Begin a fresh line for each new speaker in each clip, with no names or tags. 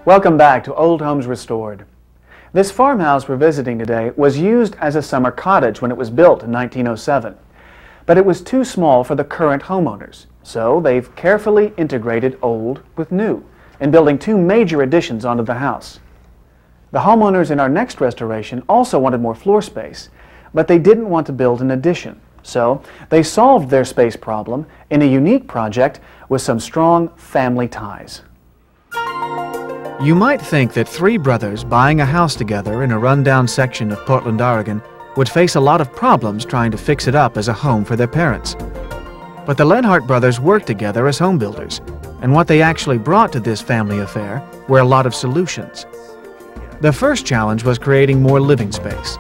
Welcome back to Old Homes Restored. This farmhouse we're visiting today was used as a summer cottage when it was built in 1907. But it was too small for the current homeowners, so they've carefully integrated old with new in building two major additions onto the house. The homeowners in our next restoration also wanted more floor space, but they didn't want to build an addition. So they solved their space problem in a unique project with some strong family ties.
You might think that three brothers buying a house together in a rundown section of Portland, Oregon would face a lot of problems trying to fix it up as a home for their parents. But the Lenhart brothers worked together as home builders, and what they actually brought to this family affair were a lot of solutions. The first challenge was creating more living space.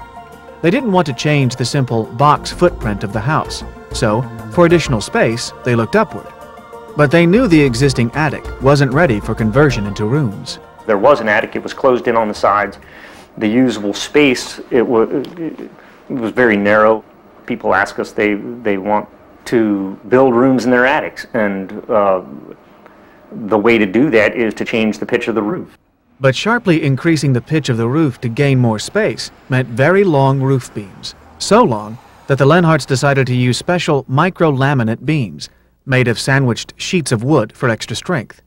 They didn't want to change the simple box footprint of the house, so for additional space, they looked upward. But they knew the existing attic wasn't ready for conversion into rooms.
There was an attic, it was closed in on the sides. The usable space, it was very narrow. People ask us they want to build rooms in their attics, and the way to do that is to change the pitch of the roof.
But sharply increasing the pitch of the roof to gain more space meant very long roof beams, so long that the Lenharts decided to use special micro-laminate beams made of sandwiched sheets of wood for extra strength.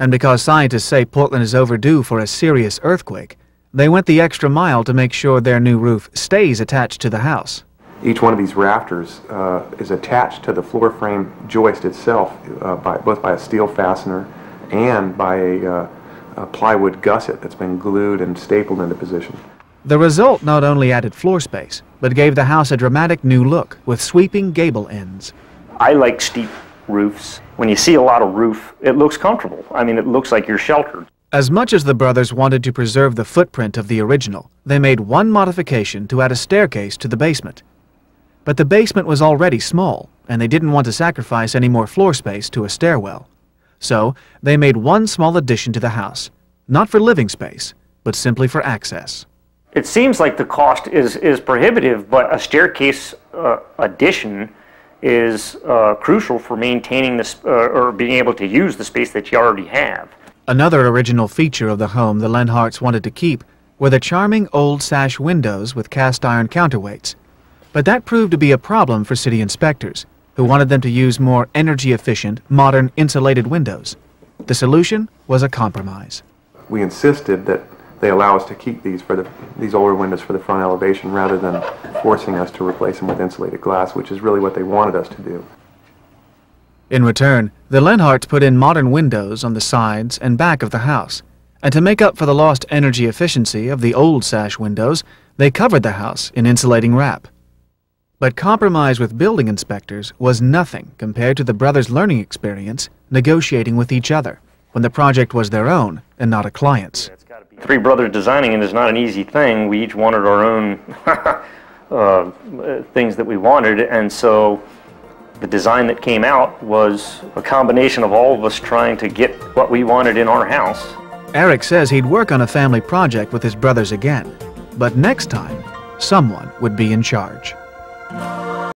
And because scientists say Portland is overdue for a serious earthquake, they went the extra mile to make sure their new roof stays attached to the house.
Each one of these rafters is attached to the floor frame joist itself both by a steel fastener and by a plywood gusset that's been glued and stapled into position.
The result not only added floor space, but gave the house a dramatic new look with sweeping gable ends.
I like steep roofs. When you see a lot of roof, it looks comfortable. I mean, it looks like you're sheltered.
As much as the brothers wanted to preserve the footprint of the original, they made one modification to add a staircase to the basement. But the basement was already small, and they didn't want to sacrifice any more floor space to a stairwell. So they made one small addition to the house, not for living space, but simply for access.
It seems like the cost is prohibitive, but a staircase addition is crucial for maintaining this or being able to use the space that you already have.
Another original feature of the home the Lenharts wanted to keep were the charming old sash windows with cast iron counterweights. But that proved to be a problem for city inspectors, who wanted them to use more energy-efficient, modern insulated windows. The solution was a compromise.
We insisted that they allow us to keep these older windows for the front elevation rather than forcing us to replace them with insulated glass, which is really what they wanted us to do.
In return, the Lenharts put in modern windows on the sides and back of the house, and to make up for the lost energy efficiency of the old sash windows, they covered the house in insulating wrap. But compromise with building inspectors was nothing compared to the brothers' learning experience negotiating with each other when the project was their own and not a client's.
Three brothers designing it is not an easy thing. We each wanted our own things that we wanted, and so the design that came out was a combination of all of us trying to get what we wanted in our house.
Eric says he'd work on a family project with his brothers again, but next time, someone would be in charge.